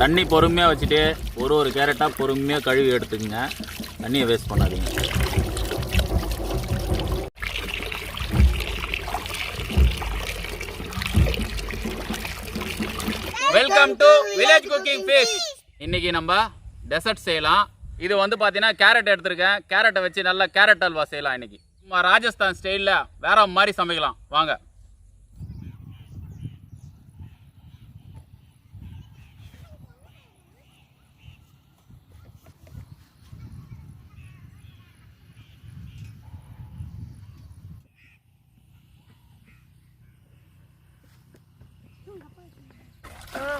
தண்ணி பொறுமையாக வச்சுட்டு ஒரு கேரட்டாக பொறுமையாக கழுவி எடுத்துக்கங்க. தண்ணியை வேஸ்ட் பண்ணாதீங்க. Welcome to village cooking fish. இன்னைக்கு நம்ம டெசர்ட் செய்யலாம். இது வந்து பார்த்தீங்கன்னா கேரட் எடுத்துருக்கேன். கேரட்டை வச்சு நல்லா கேரட் அல்வா செய்யலாம். இன்னைக்கு நம்ம ராஜஸ்தான் ஸ்டைலில் வேற மாதிரி சமைக்கலாம். வாங்க.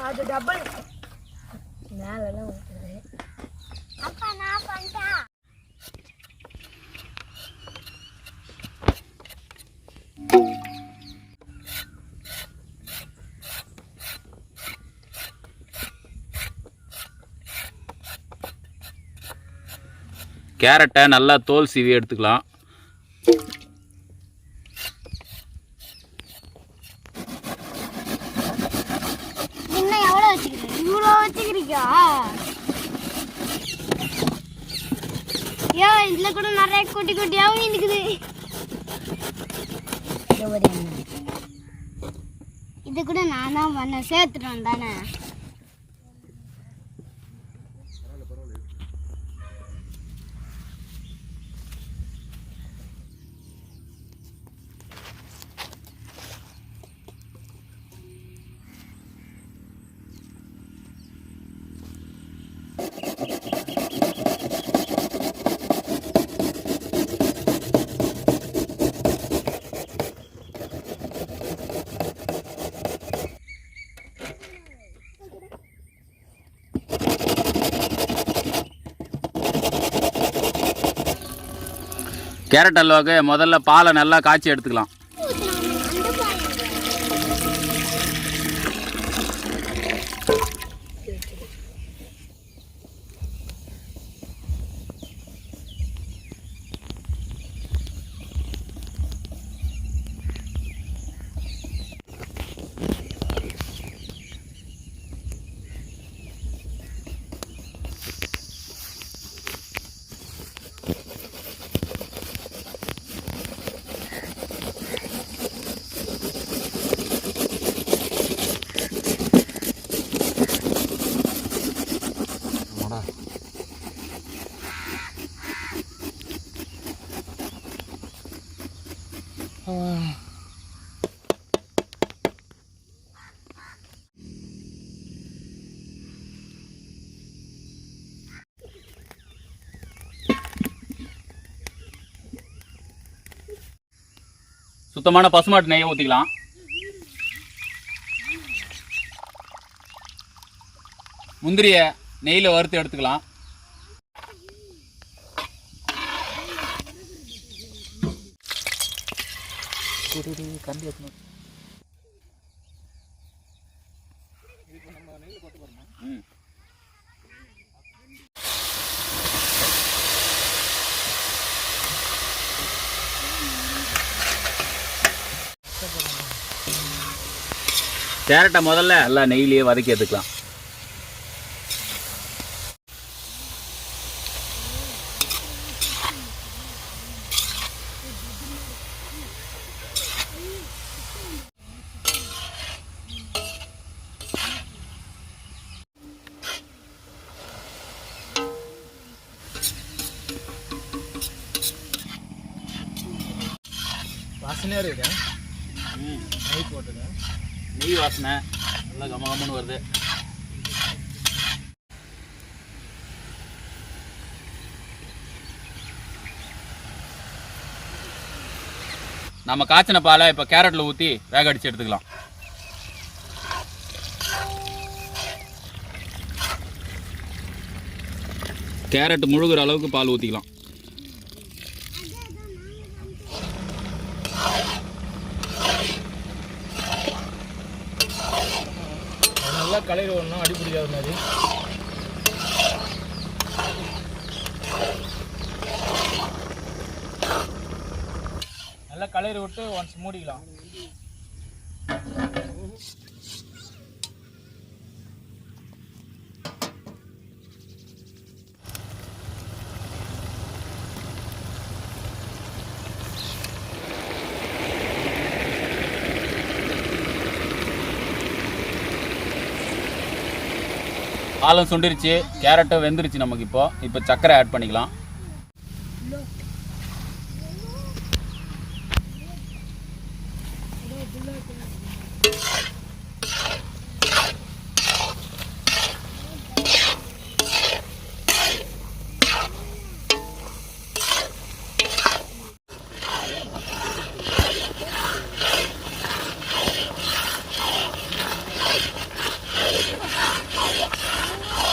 அது டபுள் மேலலாம் வருது. அப்பா நான் பண்ணிட்டா. கேரட்டை நல்லா தோல் சீவி எடுத்துக்கலாம். இதுல கூட நிறைய குட்டி குட்டியாவும் இருக்குது. இது கூட நான் தான் பண்ண சேர்த்துட்டோம் தானே. கேரட் அல்வாவுக்கு முதல்ல பாலை நல்லா காய்ச்சி எடுத்துக்கலாம். சுத்தமான பசுமாட்டு நெய்யை ஊற்றிக்கலாம். முந்திரியை நெய்யில் வறுத்து எடுத்துக்கலாம். கேரட்டை முதல்ல நல்லா நெய்யிலேயே வதக்கி எடுத்துக்கலாம். வாசனையாக இருக்குதா? நெய் போட்டுங்க. நெய் வாசனை நல்லா கமகமன்னு வருது. நம்ம காய்ச்சின பாலை இப்போ கேரட்டில் ஊற்றி வேக அடித்து எடுத்துக்கலாம். கேரட் முழுகிற அளவுக்கு பால் ஊற்றிக்கலாம். நல்லா கலரி வரணும், அடிப்பிடிக்காத மாதிரி. நல்லா கலரி விட்டு ஒன்ஸ் மூடிக்கலாம். பாலும் சுண்டிருச்சு, கேரட்டும் வெந்துருச்சு நமக்கு. இப்போ சர்க்கரை ஆட் பண்ணிக்கலாம்.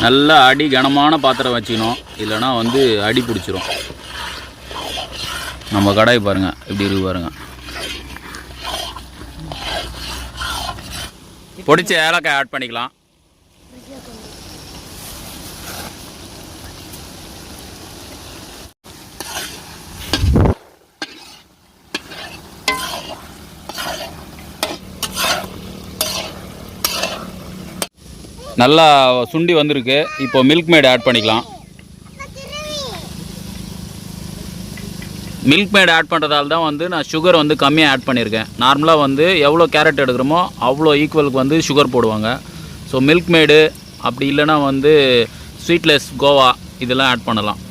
நல்லா அடி கனமான பாத்திரம் வச்சுக்கணும், இல்லைனா அடி பிடிச்சிரும். நம்ம கடாய் பாருங்கள் எப்படி இருக்கு பாருங்கள். பொடிச்ச ஏலக்காய் ஆட் பண்ணிக்கலாம். நல்லா சுண்டி வந்திருக்கு. இப்போ மில்க் மேட் ஆட் பண்ணிக்கலாம். மில்க் மேட் ஆட் பண்ணுறதால தான் நான் சுகர் கம்மியாக ஆட் பண்ணியிருக்கேன். நார்மலாக எவ்வளோ கேரட் எடுக்கிறோமோ அவ்வளோ ஈக்குவலுக்கு சுகர் போடுவாங்க. ஸோ மில்க் மேடு அப்படி இல்லைன்னா ஸ்வீட்லெஸ் கோவா இதெல்லாம் ஆட் பண்ணலாம்.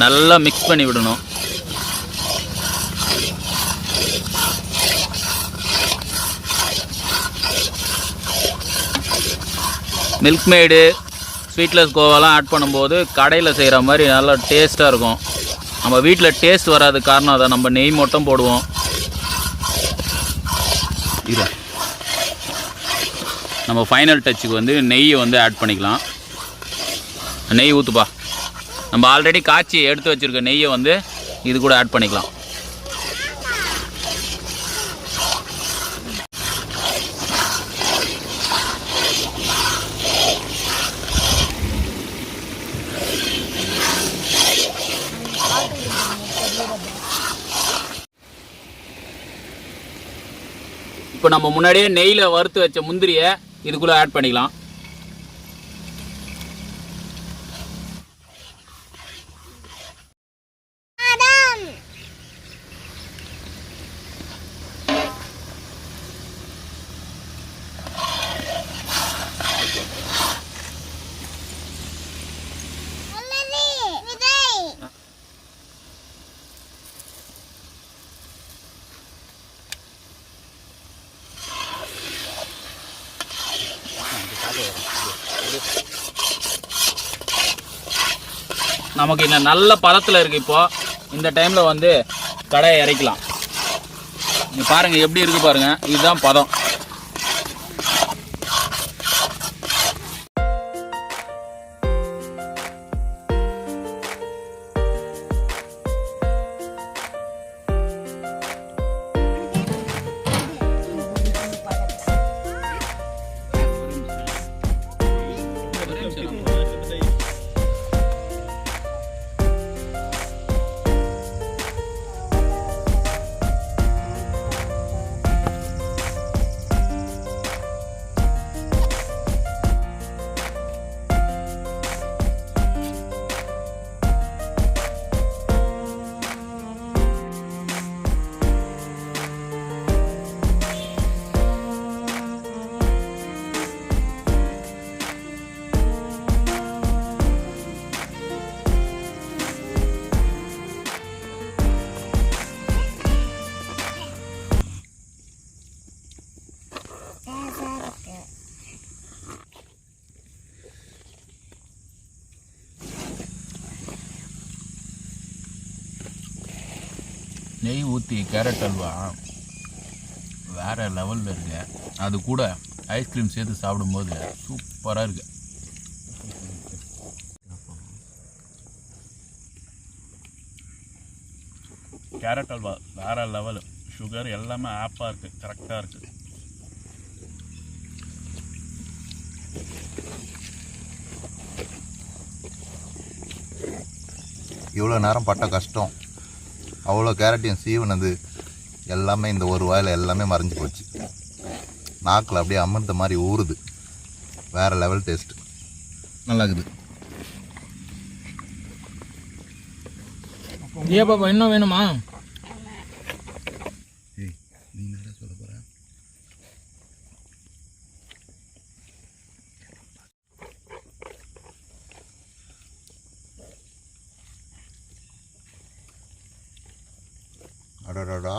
நல்லா மிக்ஸ் பண்ணி விடணும். மில்க் மேடு ஸ்வீட்லெஸ் கோவாலாம் ஆட் பண்ணும்போது கடையில் செய்கிற மாதிரி நல்லா டேஸ்ட்டாக இருக்கும். நம்ம வீட்டில் டேஸ்ட் வராது, காரணம் அதை நம்ம நெய் மட்டும் போடுவோம். இது நம்ம ஃபைனல் டச்சுக்கு நெய்யை ஆட் பண்ணிக்கலாம். நெய் ஊற்றுப்பா. நம்ம ஆல்ரெடி காய்ச்சி எடுத்து வச்சுருக்க நெய்யை இது கூட ஆட் பண்ணிக்கலாம். இப்போ நம்ம முன்னாடியே நெய்யில் வறுத்து வச்ச முந்திரியை இதுக்குள்ளே ஆட் பண்ணிக்கலாம். நமக்கு இந்த நல்ல பதத்தில் இருக்குது. இப்போது இந்த டைமில் கடாயை இறக்கலாம். நீங்கள் பாருங்கள் எப்படி இருக்குது பாருங்கள். இதுதான் பதம். நெய் ஊற்றி கேரட் அல்வா வேறு லெவலில் இருக்கு. அது கூட ஐஸ்கிரீம் சேர்த்து சாப்பிடும்போது சூப்பராக இருக்குது. கேரட் அல்வா வேறு லெவலு. சுகர் எல்லாமே ஆப்பாக இருக்குது, கரெக்டாக இருக்குது. இவ்வளோ நேரம் பட்ட கஷ்டம், அவ்வளோ கேரட்டையும் சீவனது எல்லாமே இந்த ஒரு வாயில் எல்லாமே மறைஞ்சு போச்சு. நாக்கில் அப்படியே அமிர்த மாதிரி ஊறுது. வேறு லெவல் டேஸ்ட்டு, நல்லா இருக்குது. ஏ பாப்பா இன்னும் வேணுமா? ஏய் நீ என்ன சொல்ல போகிற? அடடா